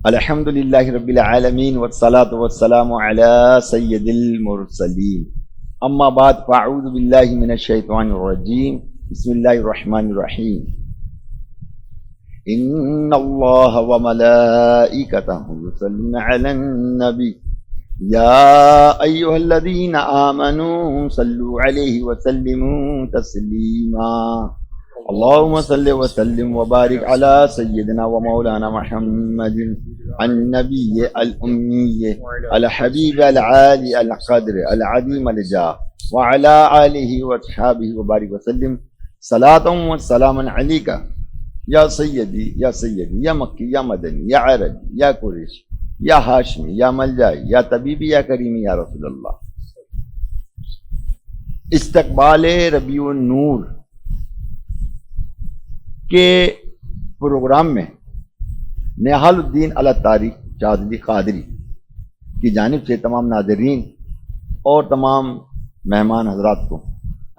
الحمدللہ رب العالمین والصلاة والسلام علی سید المرسلین اما بعد فاعوذ باللہ من الشیطان الرجیم بسم اللہ الرحمن الرحیم ان اللہ وملائکتہ یصلون علی النبی یا ایہا الذین آمنوا صلوا علیہ وسلموا تسلیما اللهم صل وسلم وبارك على سيدنا ومولانا محمد النبي الأمي الحبيب العالي القدر العظيم الجاه وعلى آله وصحبه وبارك وسلم صلاة وسلاما عليك يا سيدي يا سيدي يا مكي يا مدني يا عربي يا قريش يا هاشمي يا ملجائي يا طبيبي يا كريمي يا رسول الله. استقبال ربیع النور کے پروگرام میں نہال الدین الطاری شاذلی قادری کی جانب سے تمام ناظرین اور تمام مہمان حضرات کو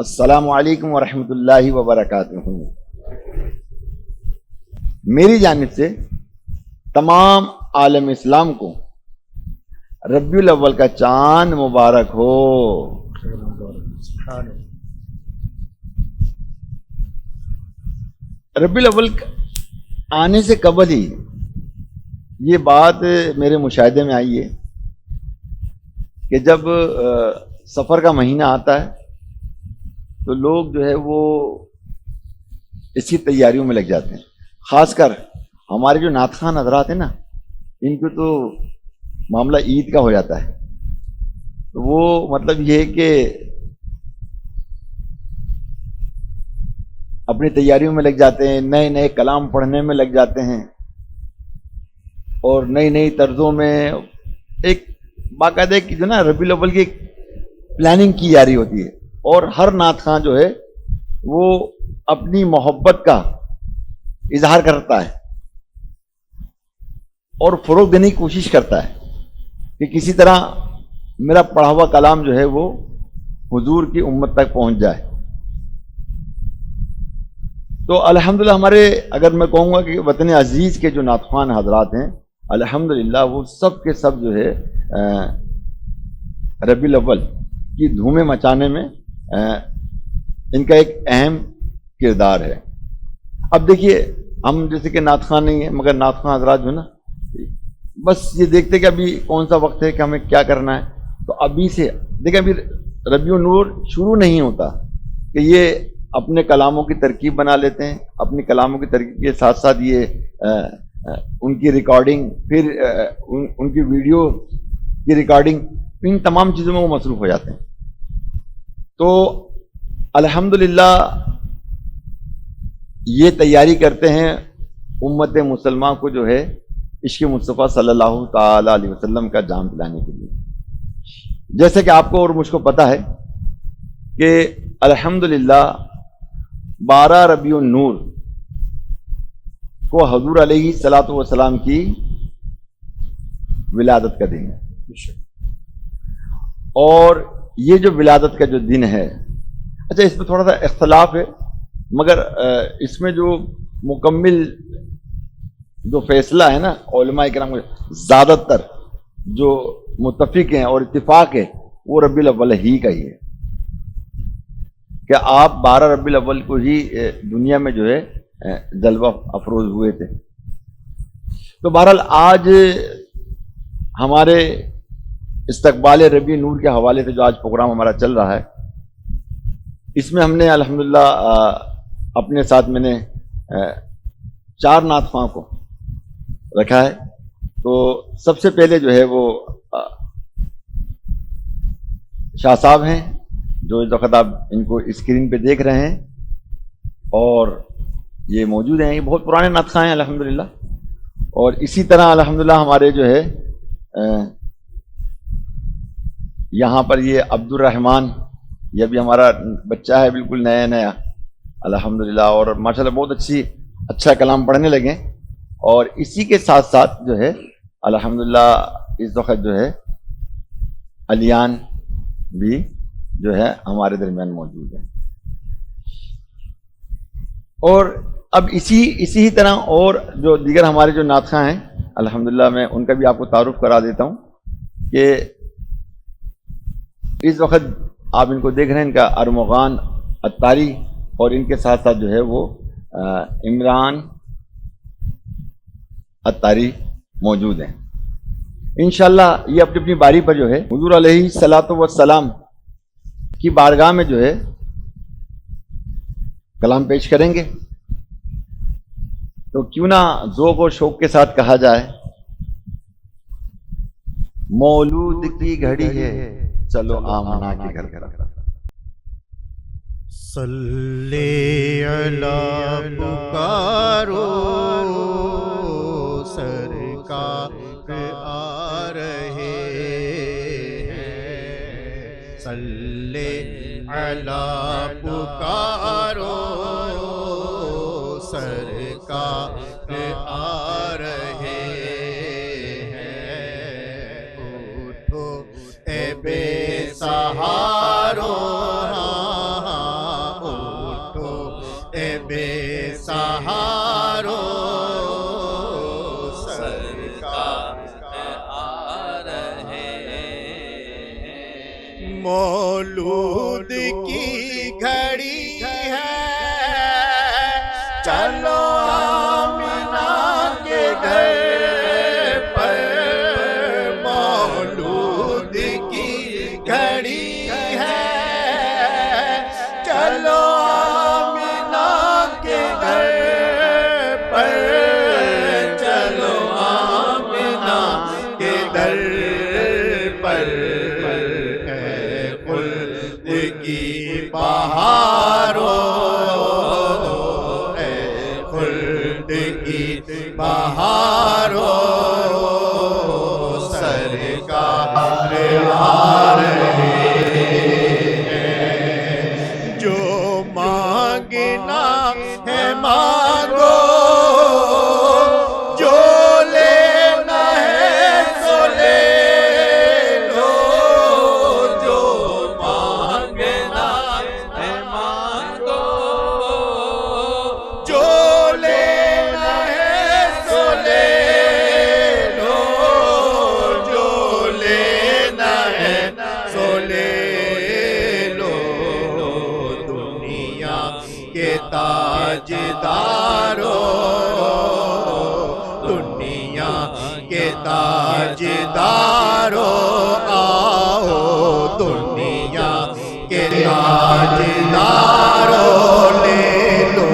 السلام علیکم ورحمۃ اللہ وبرکاتہ. میری جانب سے تمام عالم اسلام کو ربیع الاول کا چاند مبارک ہو. ربیع الاول آنے سے قبل ہی یہ بات میرے مشاہدے میں آئی ہے کہ جب سفر کا مہینہ آتا ہے تو لوگ جو ہے وہ اس کی تیاریوں میں لگ جاتے ہیں. خاص کر ہمارے جو نعت خوان حضرات ہیں نا، ان کو تو معاملہ عید کا ہو جاتا ہے. وہ مطلب یہ ہے کہ اپنی تیاریوں میں لگ جاتے ہیں، نئے نئے کلام پڑھنے میں لگ جاتے ہیں اور نئی نئی طرزوں میں ایک باقاعدہ کی جو نا ربیع الاول کی ایک پلاننگ کی جا رہی ہوتی ہے. اور ہر نعت خواں جو ہے وہ اپنی محبت کا اظہار کرتا ہے اور فروغ دینے کی کوشش کرتا ہے کہ کسی طرح میرا پڑھا ہوا کلام جو ہے وہ حضور کی امت تک پہنچ جائے. تو الحمدللہ ہمارے، اگر میں کہوں گا کہ وطن عزیز کے جو نعت خوان حضرات ہیں الحمدللہ وہ سب کے سب جو ہے ربیع الاول کی دھومیں مچانے میں ان کا ایک اہم کردار ہے. اب دیکھیے ہم جیسے کہ نعت خوان نہیں ہیں، مگر نعت خوان حضرات جو ہے نا بس یہ دیکھتے کہ ابھی کون سا وقت ہے کہ ہمیں کیا کرنا ہے. تو ابھی سے دیکھیں، ابھی ربیع النور شروع نہیں ہوتا کہ یہ اپنے کلاموں کی ترکیب بنا لیتے ہیں. اپنی کلاموں کی ترکیب کے ساتھ ساتھ یہ ان کی ریکارڈنگ، پھر ان کی ویڈیو کی ریکارڈنگ، ان تمام چیزوں میں وہ مصروف ہو جاتے ہیں. تو الحمدللہ یہ تیاری کرتے ہیں امت مسلمہ کو جو ہے عشق مصطفیٰ صلی اللہ تعالی علیہ وسلم کا جام پلانے کے لیے. جیسے کہ آپ کو اور مجھ کو پتہ ہے کہ الحمدللہ 12 ربیع النور کو حضور علیہ الصلوۃ والسلام کی ولادت کا دن ہے. اور یہ جو ولادت کا جو دن ہے، اچھا اس میں تھوڑا سا اختلاف ہے، مگر اس میں جو مکمل جو فیصلہ ہے نا علماء کرام کے زیادہ تر جو متفق ہیں اور اتفاق ہے وہ ربیع الاول ہی کا ہی ہے کہ آپ 12 ربیع الاول کو ہی دنیا میں جو ہے جلوہ افروز ہوئے تھے. تو بہرحال آج ہمارے استقبال ربیع نور کے حوالے سے جو آج پروگرام ہمارا چل رہا ہے، اس میں ہم نے الحمدللہ اپنے ساتھ میں نے 4 نعت خواں کو رکھا ہے. تو سب سے پہلے جو ہے وہ شاہ صاحب ہیں جو اس وقت آپ ان کو اسکرین پہ دیکھ رہے ہیں اور یہ موجود ہیں. یہ بہت پرانے نعت خواں ہیں الحمدللہ. اور اسی طرح الحمدللہ ہمارے جو ہے یہاں پر یہ عبد الرحمن، یہ بھی ہمارا بچہ ہے بالکل نیا نیا الحمدللہ، اور ماشاءاللہ بہت اچھا کلام پڑھنے لگے. اور اسی کے ساتھ ساتھ جو ہے الحمدللہ اس وقت جو ہے علیان بھی جو ہے ہمارے درمیان موجود ہے. اور اب اسی طرح اور جو دیگر ہمارے جو نعت خواں ہیں الحمدللہ میں ان کا بھی آپ کو تعارف کرا دیتا ہوں کہ اس وقت آپ ان کو دیکھ رہے ہیں، ان کا ارمغان اتاری، اور ان کے ساتھ ساتھ جو ہے وہ عمران اتاری موجود ہیں. انشاءاللہ یہ اپنی اپنی باری پر جو ہے حضور علیہ الصلوۃ والسلام کی بارگاہ میں جو ہے کلام پیش کریں گے. تو کیوں نہ ذوق و شوق کے ساتھ کہا جائے، مولود کی گھڑی ہے چلو آمنہ کے گھر گھر. صلی علی پکارو سرکار آ رہے ہیں، صلی علی پکارو سرکار آ رہے ہیں. اٹھو اے بے سہارو، بے سہارو سرکار آ رہے ہیں. مولود کی گھڑی ہے چلو آمنہ کے گھر پر، مولود کی گھڑی ہے چلو کی بہارو، اے خلد کی بہارو سرکار آ رہے ہیں. جو مانگنا ہے مانگو، جو لینا ہے سو لے لو، جو مانگنا ہے مانگو، جو لینا ہے سو لے لو، جو لینا ہے سو لے لو. دنیا کے تاجدارو، دنیا کے تاجدارو آؤ، دنیا کے تاجدارو لے لو،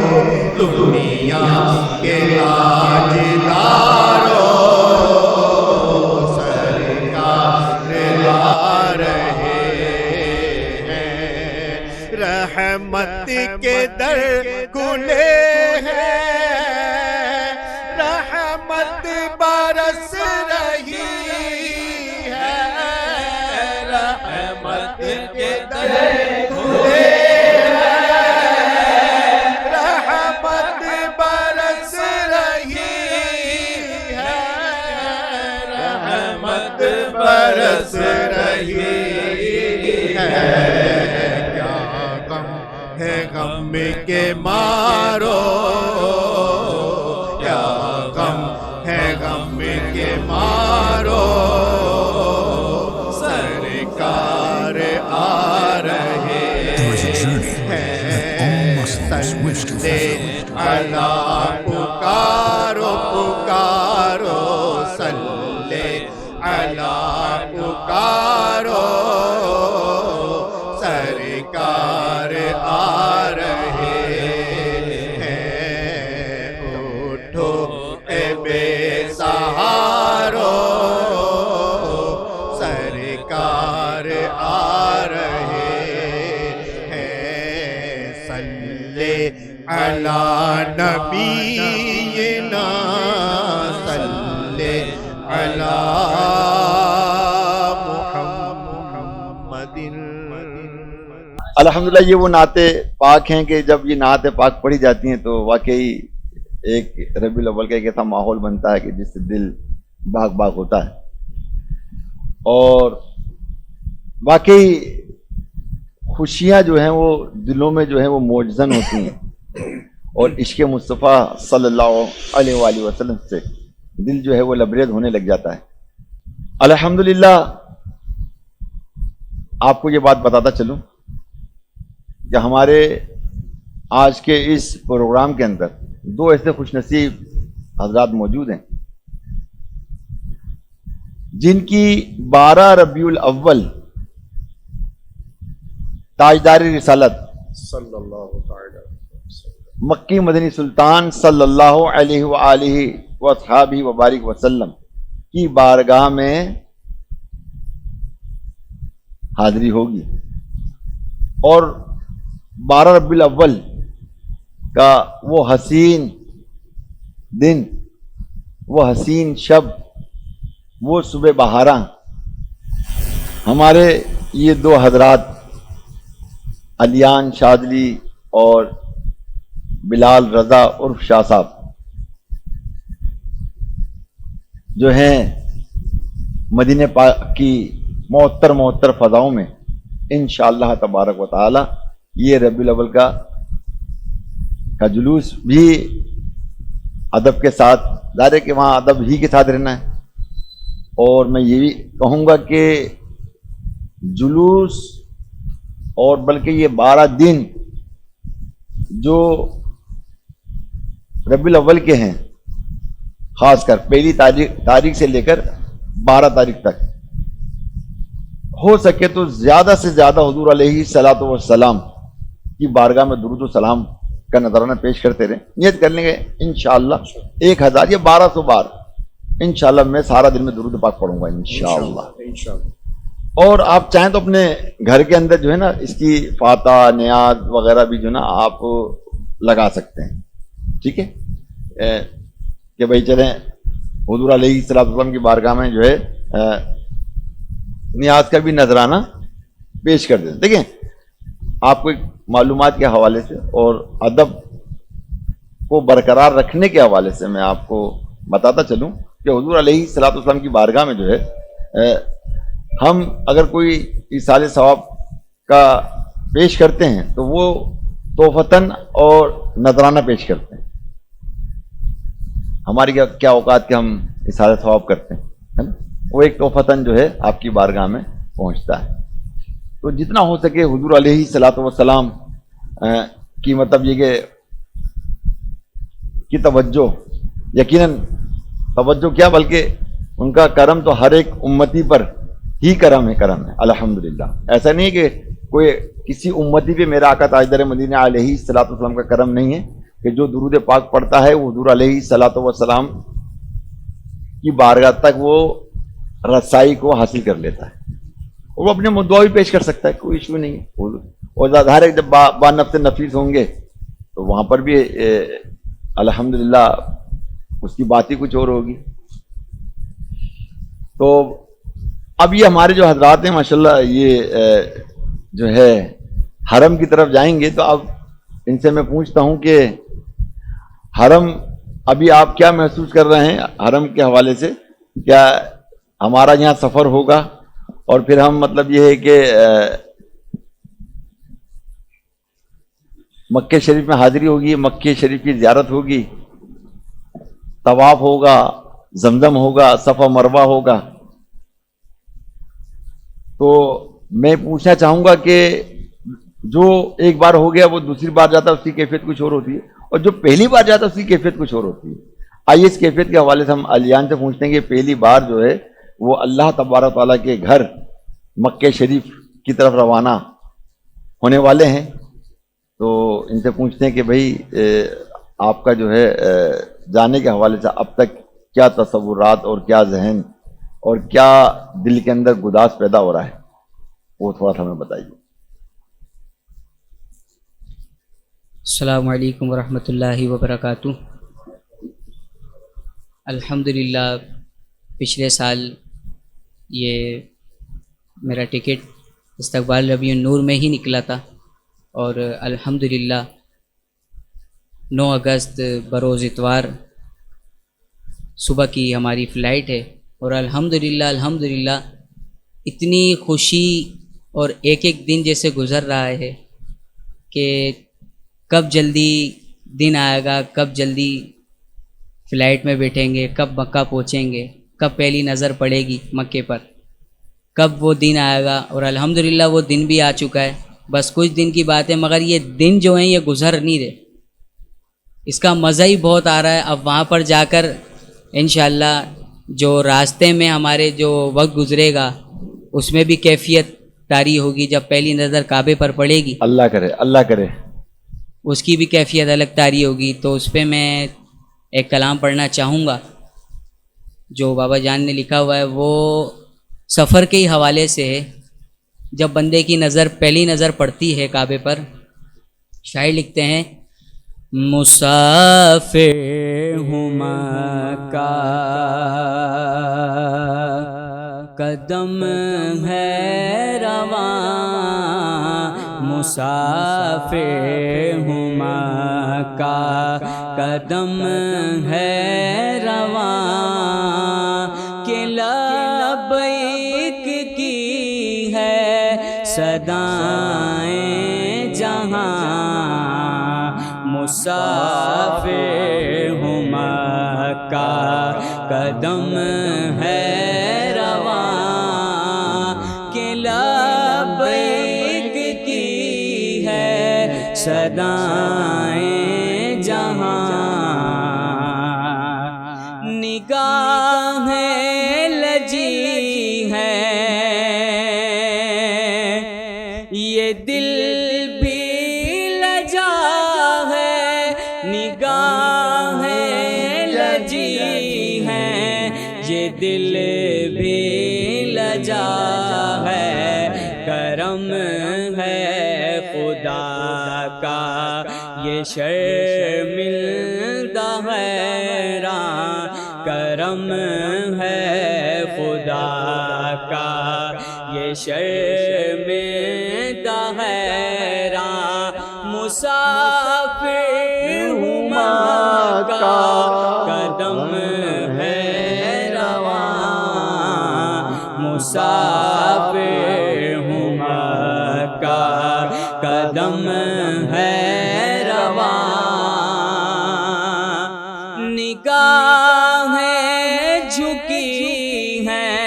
دنیا کے تاجدارو سرکار آ رہے ہیں. رحمت کے در کھلے ہیں، رحمت برس رہی ہے، رحمت کے در کھلے ہیں، رحمت برس رہی ہے، رحمت برس رہی ہے. ہے غم کے مارو، کیا غم ہے غم کے مارو سرکار آ رہے ہیں. صلی علی پکارو پکارو، صلی علی پکارو سرکار آ رہے ہیں. اٹھو اے بے سہارو سرکار آ رہے ہیں. صلی علی نبینا، صلی علی محمد. الحمدللہ یہ وہ نعتیں پاک ہیں کہ جب یہ نعتیں پاک پڑھی جاتی ہیں تو واقعی ایک ربیع الاول کا ایک ایسا ماحول بنتا ہے کہ جس سے دل باغ باغ ہوتا ہے. اور واقعی خوشیاں جو ہیں وہ دلوں میں جو ہیں وہ موجزن ہوتی ہیں، اور عشق مصطفیٰ صلی اللہ علیہ وآلہ وسلم سے دل جو ہے وہ لبریز ہونے لگ جاتا ہے. الحمدللہ آپ کو یہ بات بتاتا چلوں کہ ہمارے آج کے اس پروگرام کے اندر دو ایسے خوش نصیب حضرات موجود ہیں جن کی 12 ربیع الاول تاجدار رسالت صلی اللہ تعالی مکی مدنی سلطان صلی اللہ علیہ وآلہ وصحابہ وبارک وسلم کی بارگاہ میں حاضری ہوگی. اور 12 ربیع الاول کا وہ حسین دن، وہ حسین شب، وہ صبح بہارا ہمارے یہ دو حضرات علیان شاذلی اور بلال رضا عرف شاہ صاحب جو ہیں مدینہ پاک کی معطر فضاؤں میں انشاءاللہ تبارک و تعالی یہ ربیع الاول کا جلوس بھی ادب کے ساتھ، ظاہر ہے کہ وہاں ادب ہی کے ساتھ رہنا ہے. اور میں یہ بھی کہوں گا کہ جلوس اور بلکہ یہ 12 دن جو ربیع الاول کے ہیں، خاص کر پہلی تاریخ سے لے کر 12 تاریخ تک، ہو سکے تو زیادہ سے زیادہ حضور علیہ الصلوۃ والسلام کی بارگاہ میں درود و سلام کا نذرانہ پیش کرتے رہیں. نیت کر لیں گے انشاءاللہ 1000 یا 1200 بار انشاءاللہ میں سارا دن میں درود پاک پڑھوں گا انشاءاللہ. اور آپ چاہیں تو اپنے گھر کے اندر جو ہے نا اس کی فاتحہ نیاز وغیرہ بھی جو ہے نا آپ لگا سکتے ہیں. ٹھیک ہے کہ بھائی چلیں حضور علیہ الصلوۃ والسلام کی بارگاہ میں جو ہے نیاز کا بھی نذرانہ پیش کر دیں. دیکھیں آپ کو ایک معلومات کے حوالے سے اور ادب کو برقرار رکھنے کے حوالے سے میں آپ کو بتاتا چلوں کہ حضور علیہ الصلوۃ والسلام کی بارگاہ میں جو ہے ہم اگر کوئی ایصال ثواب کا پیش کرتے ہیں تو وہ تحفتاً اور نذرانہ پیش کرتے ہیں. ہماری کیا اوقات کے ہم ایصال ثواب کرتے ہیں ہے نا، وہ ایک تحفتاً جو ہے آپ کی بارگاہ میں پہنچتا ہے. تو جتنا ہو سکے حضور علیہ الصلوۃ والسلام کی مطلب یہ کہ توجہ، یقیناً توجہ کیا بلکہ ان کا کرم تو ہر ایک امتی پر ہی کرم ہے الحمدللہ. ایسا نہیں کہ کوئی کسی امتی پہ میرا آقا تاجدار مدینہ علیہ الصلوۃ والسلام کا کرم نہیں ہے کہ جو درود پاک پڑھتا ہے وہ حضور علیہ الصلوۃ والسلام کی بارگاہ تک وہ رسائی کو حاصل کر لیتا ہے. اور وہ اپنے دعا بھی پیش کر سکتا ہے، کوئی ایشو نہیں ہے. اور ظاہر ہے جب با نفس نفیس ہوں گے تو وہاں پر بھی الحمدللہ اس کی بات ہی کچھ اور ہوگی. تو اب یہ ہمارے جو حضرات ہیں ماشاءاللہ یہ جو ہے حرم کی طرف جائیں گے، تو اب ان سے میں پوچھتا ہوں کہ حرم ابھی آپ کیا محسوس کر رہے ہیں حرم کے حوالے سے؟ کیا ہمارا یہاں سفر ہوگا اور پھر ہم مطلب یہ ہے کہ مکہ شریف میں حاضری ہوگی، مکہ شریف کی زیارت ہوگی، طواف ہوگا، زمزم ہوگا، صفا مروہ ہوگا. تو میں پوچھنا چاہوں گا کہ جو ایک بار ہو گیا وہ دوسری بار جاتا ہے اس کی کیفیت کچھ اور ہوتی ہے، اور جو پہلی بار جاتا ہے اس کی کیفیت کچھ اور ہوتی ہے. آئیے اس کیفیت کے حوالے سے ہم علیان سے پوچھتے ہیں کہ پہلی بار جو ہے وہ اللہ تبارک تعالیٰ کے گھر مکہ شریف کی طرف روانہ ہونے والے ہیں، تو ان سے پوچھتے ہیں کہ بھائی آپ کا جو ہے جانے کے حوالے سے اب تک کیا تصورات اور کیا ذہن اور کیا دل کے اندر گداز پیدا ہو رہا ہے، وہ تھوڑا سا ہمیں بتائیے. السلام علیکم ورحمۃ اللہ وبرکاتہ. الحمدللہ پچھلے سال یہ میرا ٹکٹ استقبال ربیع النور میں ہی نکلا تھا، اور الحمدللہ 9 اگست بروز اتوار صبح کی ہماری فلائٹ ہے. اور الحمدللہ اتنی خوشی اور ایک ایک دن جیسے گزر رہا ہے کہ کب جلدی دن آئے گا، کب جلدی فلائٹ میں بیٹھیں گے، کب مکہ پہنچیں گے، کب پہلی نظر پڑے گی مکے پر، کب وہ دن آئے گا. اور الحمدللہ وہ دن بھی آ چکا ہے. بس کچھ دن کی بات ہے، مگر یہ دن جو ہیں یہ گزر نہیں رہے. اس کا مزہ ہی بہت آ رہا ہے. اب وہاں پر جا کر انشاءاللہ جو راستے میں ہمارے جو وقت گزرے گا اس میں بھی کیفیت طاری ہوگی. جب پہلی نظر کعبے پر پڑے گی، اللہ کرے، اللہ کرے. اس کی بھی کیفیت الگ طاری ہوگی. تو اس پہ میں ایک کلام پڑھنا چاہوں گا جو بابا جان نے لکھا ہوا ہے. وہ سفر کے ہی حوالے سے ہے. جب بندے کی نظر پہلی نظر پڑتی ہے کعبے پر، شاعر لکھتے ہیں مسافر ہوں مکہ قدم ہے رواں، مسافر ہوں مکہ قدم ہے رواں، کہ لبیک کی ہے صدائیں جہاں، مسافر ہوں مکہ قدم ہے رواں، کہ لبیک کی ہے صدائیں جہاں، نگاہیں لجی ہیں یہ دل بھی لجا ہے، نگاہیں لجی ہیں یہ دل بھی لجا ہے، کرم ہے خدا کا یہ شرمندہ حیراں، کرم ہے خدا کا یہ شرمندہ حیراں، مسافر ہوں مکہ قدم ہے رواں، مسافر ہوں مکہ قدم ہے رواں، نگاہیں جھکی ہیں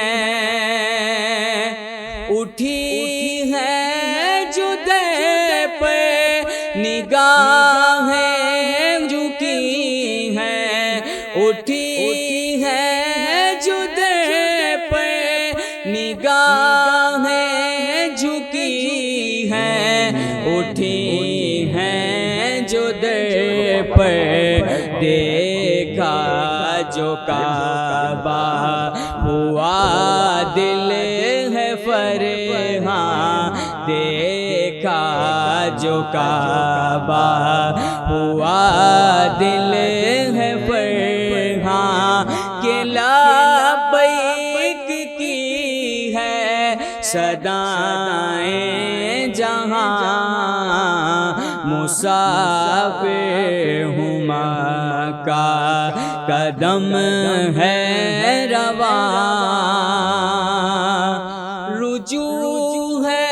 اٹھی ہیں جدے پہ، نگاہیں جھکی ہیں اٹھی ہیں جدے پہ، نگاہیں جھکی ہیں اٹھی ہیں جدے پہ، دیکھا جو کعبہ ہوا دل ہے فرحاں، دیکھا جو کعبہ ہوا دل ہے فرحاں، کہ لبیک کی ہے صدائیں جہاں، مسافر ہوں مکہ قدم ہے رواں، رجوع ہے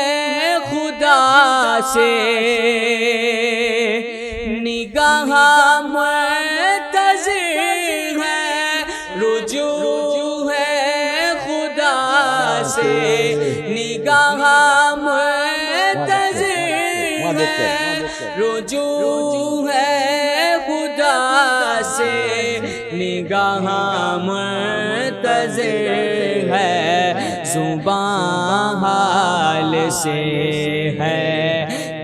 خدا سے نگاہ منتظر ہے، رجوع ہے خدا سے نگاہ منتظر ہے، رجوع ہے خدا سے نگاہ منتظر ہے، زبان حال سے ہے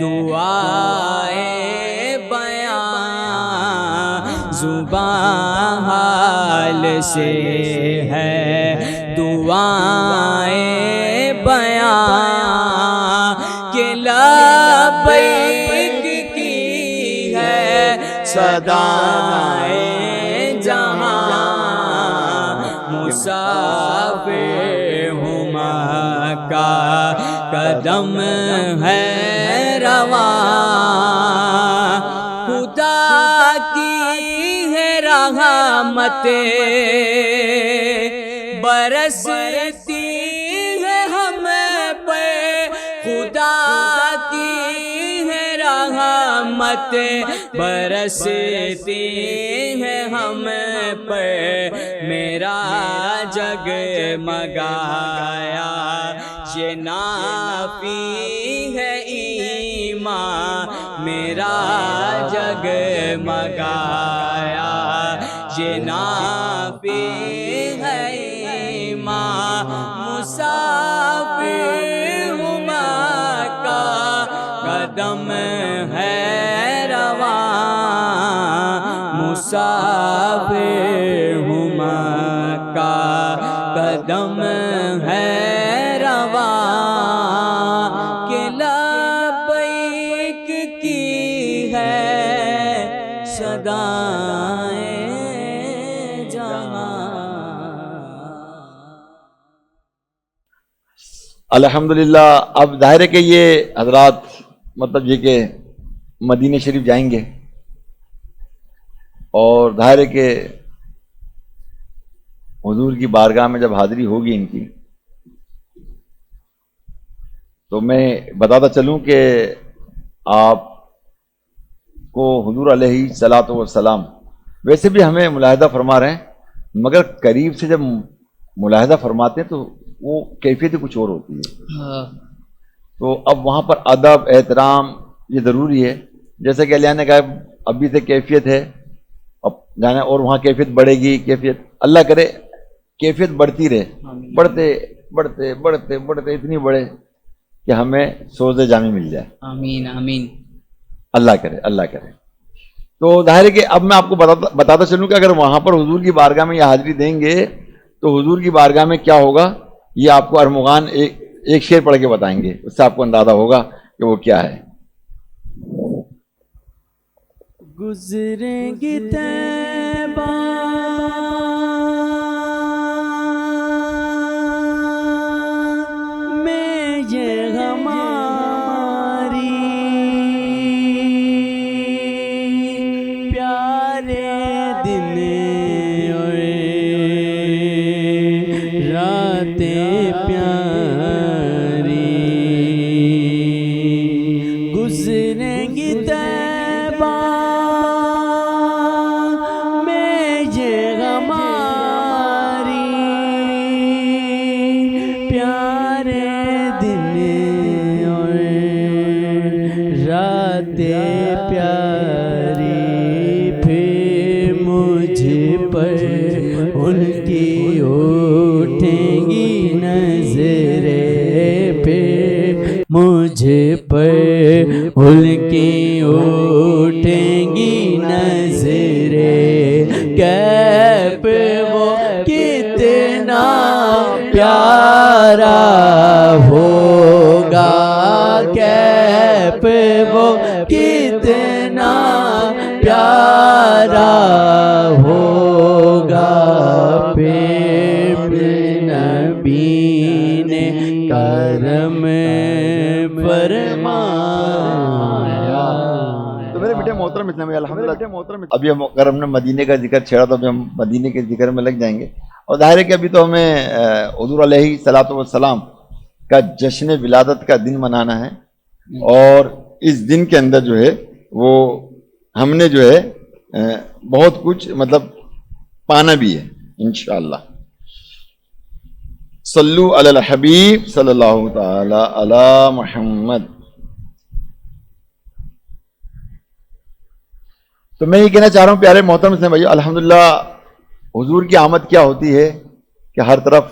دعائیں بیان، زبان حال سے ہے دعائیں بیان، کہ لبیک کی ہے صدائیں جہاں، مسافر ہوں مکہ قدم ہے رواں، خدا کی ہے رحمتیں برستی ہے ہم پہ، خدا کی ہے رحمتیں رحمت برستی ہے ہم پر، میرا جگ مگایا یہ نافی ہے ایمان، میرا جگ مگایا یہ نافی ہے ایمان، مسافر ہوں مکہ قدم ہے رواں، مسافر ہوں مکہ قدم ہے رواں، کہ لبیک کی ہے صدائیں جہاں۔ الحمدللہ اب ظاہر ہے کہ یہ حضرات مطلب یہ کہ مدینہ شریف جائیں گے، اور ظاہر ہے کہ حضور کی بارگاہ میں جب حاضری ہوگی ان کی، تو میں بتاتا چلوں کہ آپ کو حضور علیہ الصلاۃ والسلام ویسے بھی ہمیں ملاحظہ فرما رہے ہیں، مگر قریب سے جب ملاحظہ فرماتے ہیں تو وہ کیفیت کچھ اور ہوتی ہے۔ تو اب وہاں پر ادب احترام یہ ضروری ہے، جیسا کہ علیہ نے کہا ابھی سے کیفیت ہے، اب جانا اور وہاں کیفیت بڑھے گی، کیفیت اللہ کرے کیفیت بڑھتی رہے، بڑھتے بڑھتے بڑھتے بڑھتے اتنی بڑھے کہ ہمیں سوز جامع مل جائے۔ آمین آمین۔ اللہ کرے اللہ کرے۔ تو ظاہر ہے کہ اب میں آپ کو بتاتا چلوں کہ اگر وہاں پر حضور کی بارگاہ میں یہ حاضری دیں گے تو حضور کی بارگاہ میں کیا ہوگا، یہ آپ کو ارمغان ایک شعر پڑھ کے بتائیں گے، اس سے آپ کو اندازہ ہوگا کہ وہ کیا ہے۔ گزریں گی طیبہ میں یہ ہماری پیارے دن اور راتیں پیاری، گزریں گی طیبہ میں یہ ہماری پیارے دن اور راتیں پیاری، پھر مجھ پر ان کی اٹھیں گی نظریں، پھر مجھ پر ان کی اٹھیں گی نظریں، کیف وہ کتنا پیارا ہوگا، کیف وہ کتنا پیارا ہوگا، پھر نبی نے کرم فرمایا۔ تو میرے بیٹے محترم اسلام الحمدللہ ابھی اگر ہم نے مدینے کا ذکر چھیڑا تو ابھی ہم مدینے کے ذکر میں لگ جائیں گے، اور ظاہر ہے کہ ابھی تو ہمیں حضور علیہ الصلاۃ والسلام کا جشن ولادت کا دن منانا ہے، اور اس دن کے اندر جو ہے وہ ہم نے جو ہے بہت کچھ مطلب پانا بھی ہے انشاءاللہ۔ صلو علی الحبیب صلی اللہ تعالی علی محمد۔ تو میں یہ کہنا چاہ رہا ہوں پیارے محترم سے بھائی، الحمدللہ حضور کی آمد کیا ہوتی ہے کہ ہر طرف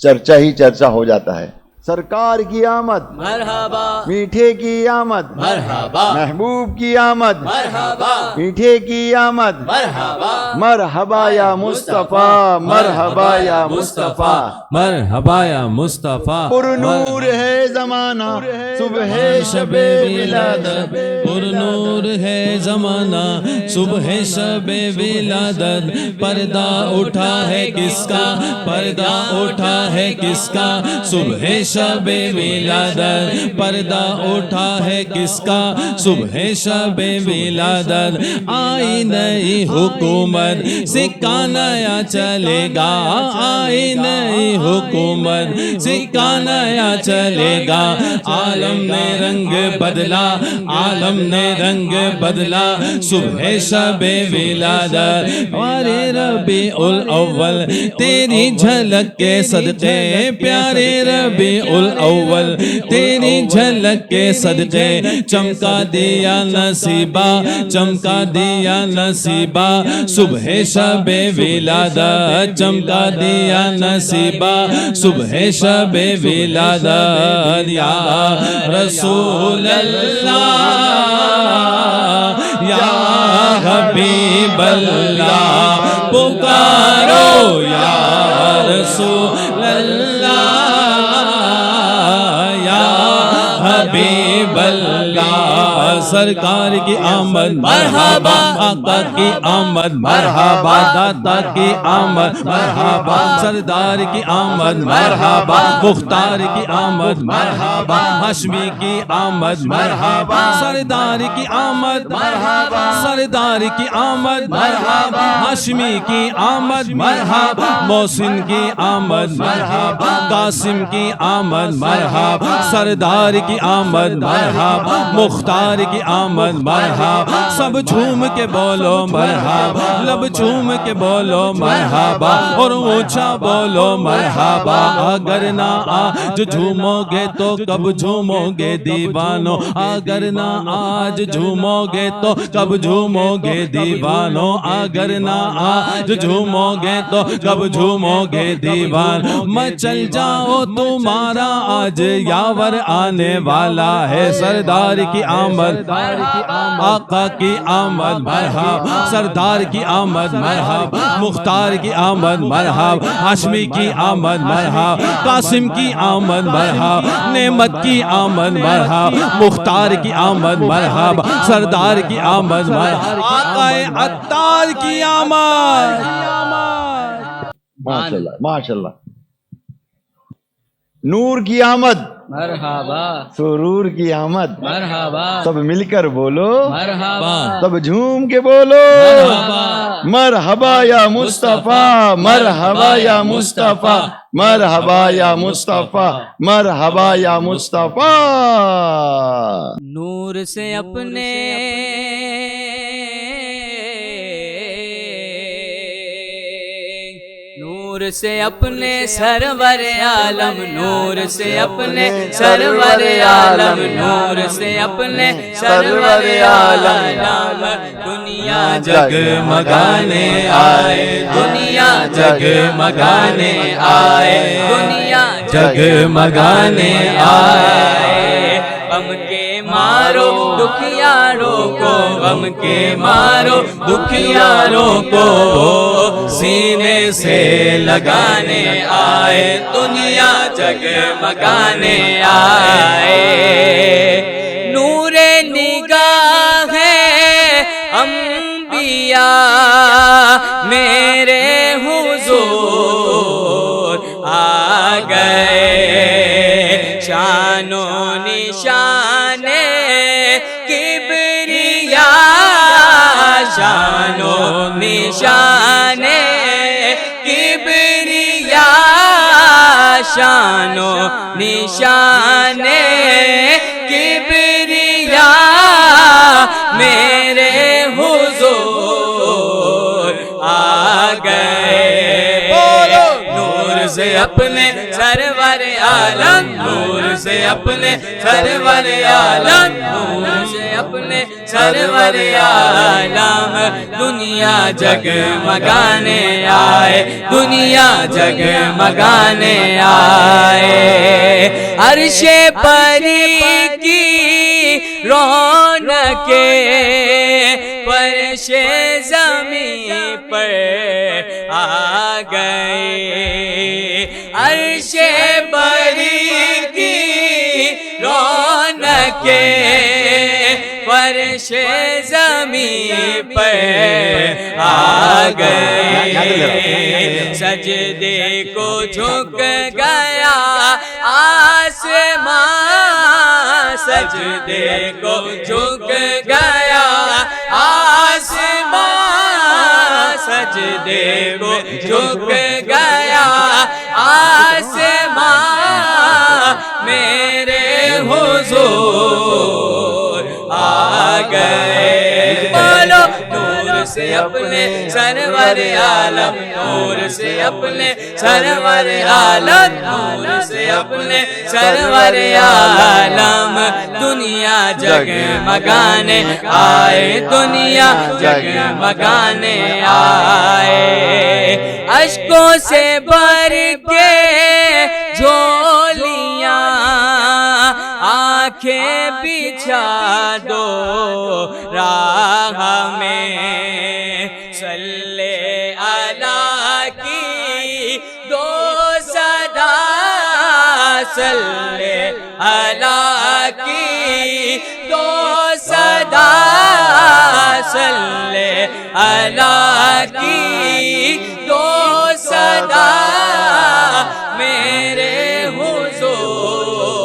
چرچا ہی چرچا ہو جاتا ہے۔ سرکار کی آمد مرحبا میٹھے کی آمد، مرحبا محبوب کی آمد مرحبا میٹھے کی آمد، مرحبا مرحبا یا مصطفیٰ، مرحبا یا مصطفیٰ، مرحبا یا مصطفیٰ، پر نور ہے زمانہ صبح شب ولادت، پر نور ہے زمانہ صبح شب ولادت، پردہ اٹھا ہے کس کا، پردہ اٹھا ہے کس کا، صبح شب ولادت، پردہ اٹھا ہے کس کا، صبح شب ولادت، آئی نئی حکومت، سکہ نیا چلے گا، آئی نئی حکومت سکہ نیا چلے گا. عالم نے رنگ بدلا, عالم نے رنگ بدلا, صبح شب ولادت والے ربیع الاول تیری جھلک کے صدقے, پیارے ربیع الاول تیری جھلک کے صدقے, چمکا دیا نصیبہ, چمکا دیا نصیبہ, صبح شب ولادت چمکا دیا نصیبہ, صبح شب ولادت. یا رسول اللہ یا حبیب اللہ پکارو, یا رسول اللہ یا حبیب اللہ. سرکار کی آمد مرحبا, آقا کی آمد مرحبا, دادا کی آمد مرحبا, سردار کی آمد مرحبا, مختار کی آمد مرحبا, ہاشمی کی آمد مرحبا, سردار کی آمد مرحبا, سردار کی آمد مرحبا, ہاشمی کی آمد مرحبا, محسن کی آمد مرحبا, قاسم کی آمد مرحبا, سردار کی آمد مرحبا, مختار کی آمد مرحبا. سب جھوم کے بولو مرحبا, لب جھوم کے بولو مرحبا, اور اونچا بولو مرحبا. اگر نہ آج جھومو گے تو کب جھومو گے دیوانو, اگر نہ آج جھومو گے تو کب جھومو گے دیوانو, اگر نہ آج جھومو گے تو کب جھومو گے دیوانو. مچل جاؤ تمہارا آج یاور آنے والا ہے. سردار کی آمد, آقا کی آمد مرحبا, سردار کی آمد مرحبا, مختار کی آمد مرحبا, ہاشمی کی آمد مرحبا, قاسم کی آمد مرحبا, نعمت کی آمد مرحبا, مختار کی آمد مرحبا, سردار کی آمد مرحبا, آقا عطار کی آمد. ماشاءاللہ ماشاءاللہ. نور کی آمد مرحبا, سرور کی آمد مرحبا, سب مل کر بولو مرحبا, سب جھوم کے بولو مرحبا, مرحبا یا مصطفیٰ, مرحبا یا مصطفیٰ, مرحبا یا مصطفیٰ, مرحبا یا مصطفیٰ. نور سے اپنے نور سے اپنے سرور عالم, نور سے اپنے سرور عالم, نور سے اپنے سرور عالم, دنیا جگمگانے آئے, دنیا جگمگانے آئے, دنیا جگمگانے آئے. غم کے مارو دکھیاروں کو, غم کے مارو دکھیاروں کو, سینے سے لگانے آئے, دنیا جگمگانے آئے. نور نگاہ ہے انبیاء میرے حضور آ گئے, شان و نشان کبریا, شان و نشان کبریا, شان و نشان کبریا میرے حضور آ گئے. نور سے اپنے سرور عالم, نور سے اپنے سرور عالم, نور سے اپنے سرور عالم, دنیا جگمگانے آئے, دنیا جگمگانے آئے. عرش پری کی رونقیں فرش زمین پر آ گئے, عرش پری کی رونقیں فرش زمین پر آ گئے. سجدے کو جھک گیا آسمان, سجدے کو جھک گیا آسمان, سجدے کو جھک گیا آسمان, اپنے سرور عالم نور سے اپنے سرور عالم نور سے اپنے سرور عالم دنیا جگمگانے آئے دنیا جگمگانے آئے اشکوں سے بھر کے جھولیاں آنکھیں بچھا دو راہ میں صلی اللہ کی دو صدا صلی اللہ کی دو صدا صلی اللہ کی دو صدا میرے حضور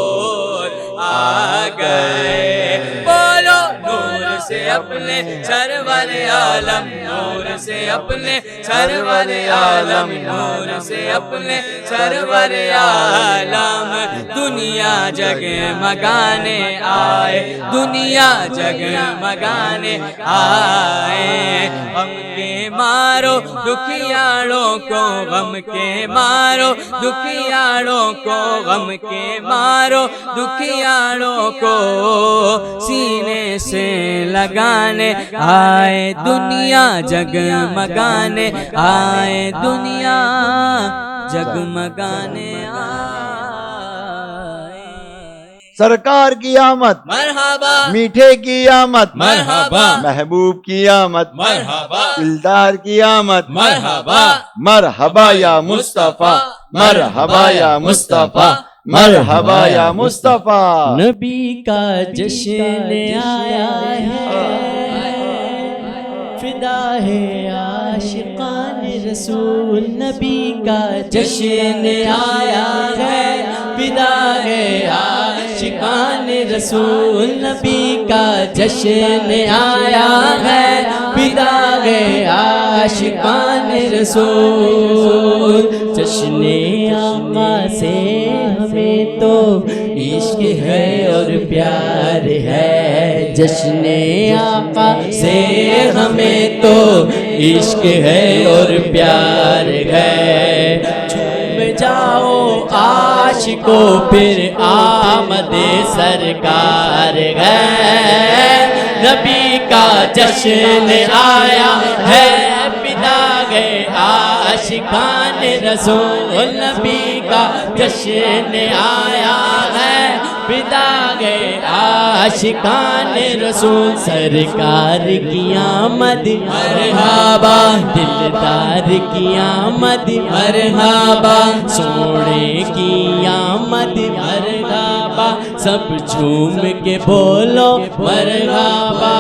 آ گئے بولو نور سے اپنے سرور عالم نور سے اپنے سرور عالم نور سے اپنے سرور عالم دنیا جگمگانے آئے دنیا جگمگانے آئے غم کے مارو دکھیاڑوں کو غم کے مارو دکھیاڑوں کو غم کے مارو دکھیاڑوں کو سینے سے لگانے آئے دنیا جگمگانے آئے دنیا جگمگانے آئے سرکار کی آمد مرحبا میٹھے کی آمد مرحبا محبوب کی آمد مرحبا دلدار کی آمد مرحبا مرحبا یا مصطفیٰ مرحبا یا مصطفیٰ مرحبا یا مصطفیٰ نبی کا جشن آیا ہے فدا ہے عاشقان رسول نبی کا جشن آیا ہے فدا ہے عاشقان رسول نبی کا جشن آیا ہے فدا ہے عاشقان رسول جشن آقا سے ہمیں تو عشق ہے اور پیار ہے جشن آقا سے ہمیں تو عشق ہے اور پیار ہے جھوم جاؤ عاشقوں پھر آمد سرکار ہے نبی کا جشن آیا ہے فدا گئے عاشقان رسول نبی کا جشن آیا ہے فدا گئے عاشقان رسول سرکار کی آمد مرحبا دلدار کی آمد مرحبا سونے کی آمد مرحبا سب جھوم کے بولو مرحبا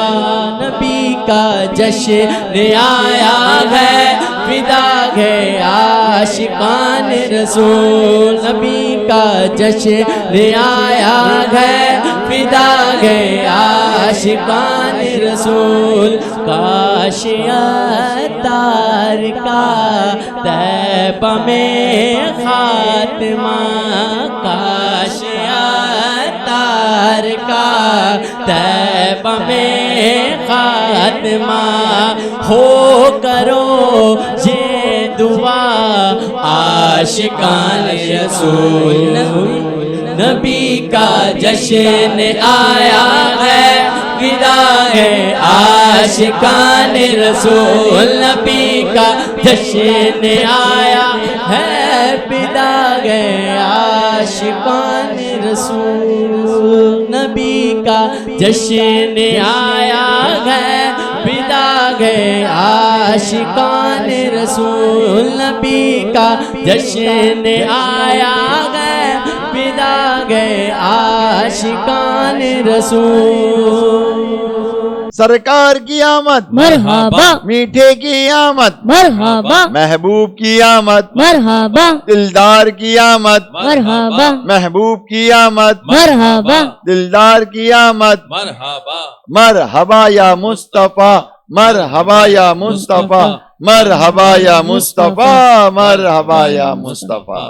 نبی کا جشن آیا ہے فدا ہے عاشقان رسول نبی کا جشن آیا ہے فدا ہے عاشقان رسول کاش اتار کا طیبہ میں خاتمہ کاش اتار کا طیبہ میں خاتمہ ہو کرو یہ دعا عاشقان رسول نبی کا جشن آیا ہے فدا ہے عاشقان رسول نبی کا جشن آیا ہے فدا ہے عاشقان رسول نبی کا جشن آیا ہے فدا ہے عاشقان رسول نبی کا جشن آیا ہے فدا ہے عاشقان رسول سرکار کی آمد مرحبا میٹھے کی آمد مرحبا محبوب کی آمد مرحبا دلدار کی آمد مرحبا محبوب کی آمد مرحبا دلدار کی آمد مرحبا مرحبا یا مصطفیٰ مرحبا یا مصطفیٰ مرحبا یا مصطفیٰ مرحبا یا مصطفیٰ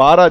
12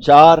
4